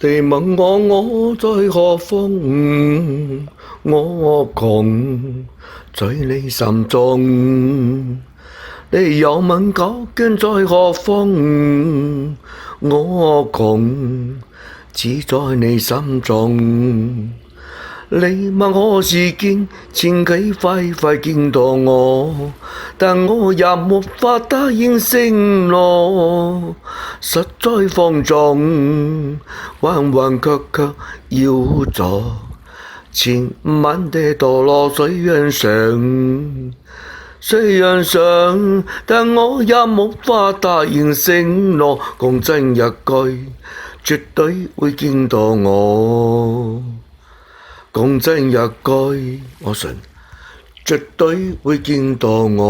你問我在何方？我窮在你心中。你又問究竟在何方？我窮只在你心中。你問何時見？請佢快見到我，但我也沒法答應承諾。實在放縱，彎彎曲曲要做，千萬的墮落水面上。但我也無法答應承諾，講真一句，絕對會見到我。講真一句，我信絕對會見到我。